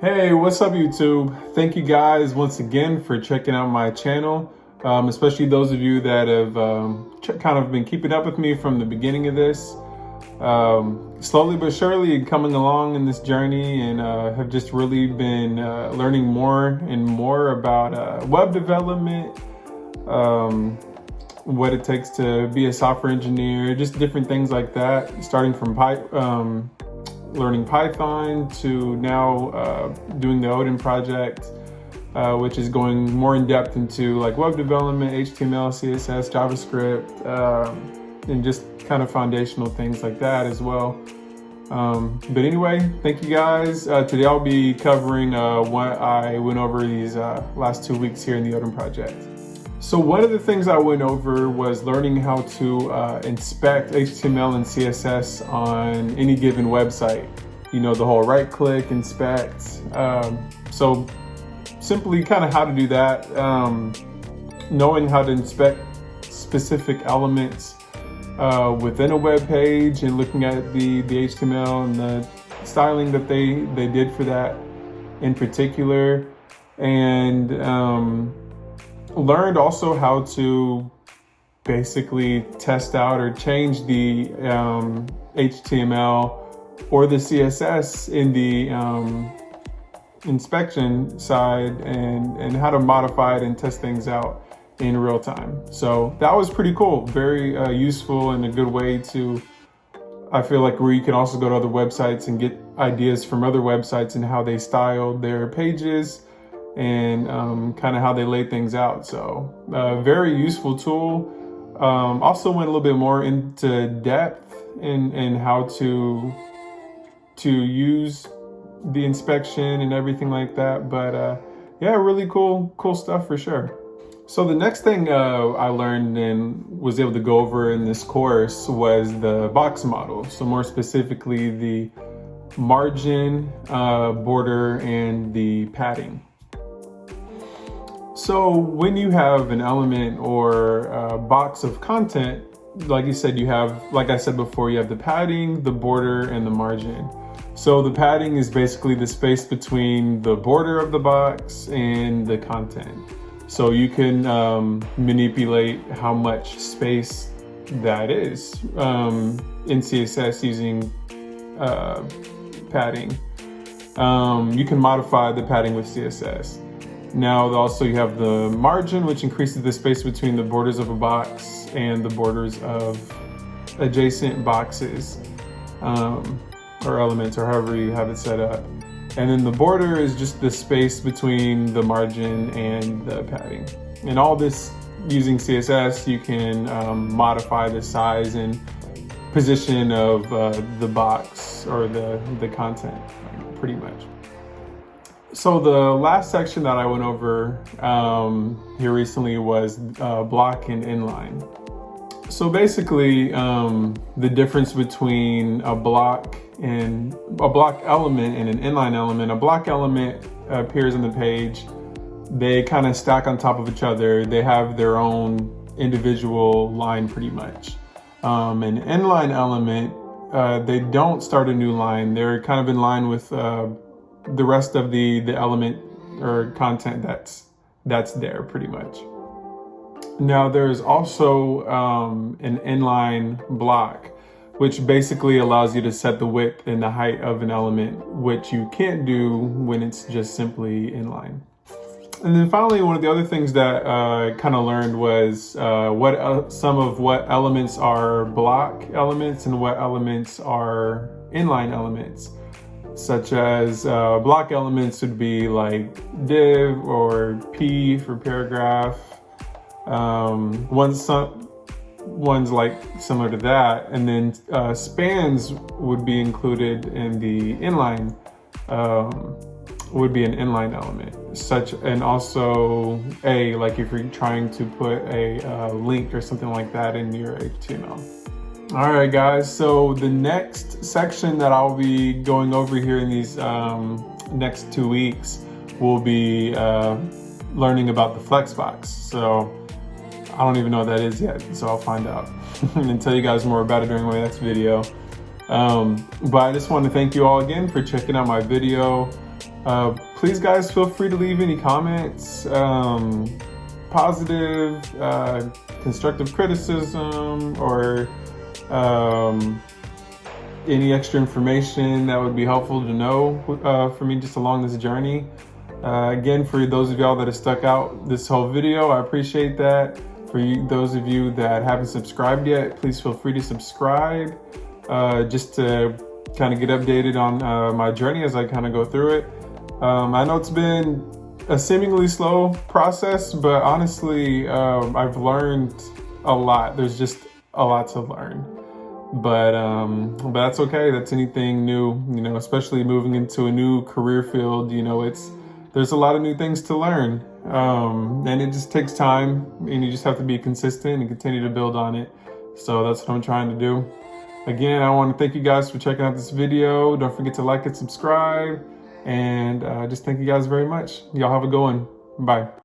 Hey, what's up YouTube? Thank you guys once again for checking out my channel, especially those of you that have kind of been keeping up with me from the beginning of this. Slowly but surely coming along in this journey, and have just really been learning more and more about web development, what it takes to be a software engineer, just different things like that, starting from learning Python to now doing the Odin project, which is going more in depth into like web development, HTML, CSS, JavaScript, and just kind of foundational things like that as well. But anyway, thank you guys. Today I'll be covering what I went over these last 2 weeks here in the Odin project. So one of the things I went over was learning how to inspect HTML and CSS on any given website. You know, the whole right click, inspect. So simply kind of how to do that, knowing how to inspect specific elements within a web page and looking at the HTML and the styling that they did for that in particular. And learned also how to basically test out or change the HTML or the CSS in the inspection side, and how to modify it and test things out in real time. So that was pretty cool, very useful, and a good way to, I feel like, where you can also go to other websites and get ideas from other websites and how they styled their pages and kind of how they lay things out. So very useful tool. Also went a little bit more into depth in how to use the inspection and everything like that. But yeah, really cool stuff for sure. So the next thing I learned and was able to go over in this course was the box model. So more specifically, the margin, border, and the padding. So when you have an element or a box of content, like you said, you have, like I said before, you have the padding, the border, and the margin. So the padding is basically the space between the border of the box and the content. So you can manipulate how much space that is in CSS using padding. You can modify the padding with CSS. Now also you have the margin, which increases the space between the borders of a box and the borders of adjacent boxes or elements, or however you have it set up. And then the border is just the space between the margin and the padding. And all this using CSS, you can modify the size and position of the box or the content, pretty much. So the last section that I went over here recently was block and inline. So basically, the difference between a block element and an inline element. A block element appears on the page. They kind of stack on top of each other. They have their own individual line pretty much. An inline element, they don't start a new line. They're kind of in line with the rest of the element or content that's there pretty much. Now there's also an inline block, which basically allows you to set the width and the height of an element, which you can't do when it's just simply inline. And then finally, one of the other things that I kind of learned was some of what elements are block elements and what elements are inline elements. Such as block elements would be like div or p for paragraph. One's like similar to that, and then spans would be included in the inline. Would be an inline element. And also like if you're trying to put a link or something like that in your HTML. All right, guys, so the next section that I'll be going over here in these next 2 weeks will be learning about the Flexbox. So I don't even know what that is yet, so I'll find out and tell you guys more about it during my next video. But I just want to thank you all again for checking out my video. Please, guys, feel free to leave any comments, positive, constructive criticism, or any extra information that would be helpful to know for me just along this journey. Again, for those of y'all that have stuck out this whole video, I appreciate that. For those of you that haven't subscribed yet, please feel free to subscribe just to kind of get updated on my journey as I kind of go through it. I know it's been a seemingly slow process, but honestly, I've learned a lot. There's just a lot to learn. But that's okay. That's anything new, you know, especially moving into a new career field, you know, there's a lot of new things to learn. And it just takes time, and you just have to be consistent and continue to build on it. So that's what I'm trying to do. Again, I want to thank you guys for checking out this video. Don't forget to like and subscribe. And just thank you guys very much. Y'all have a good one. Bye.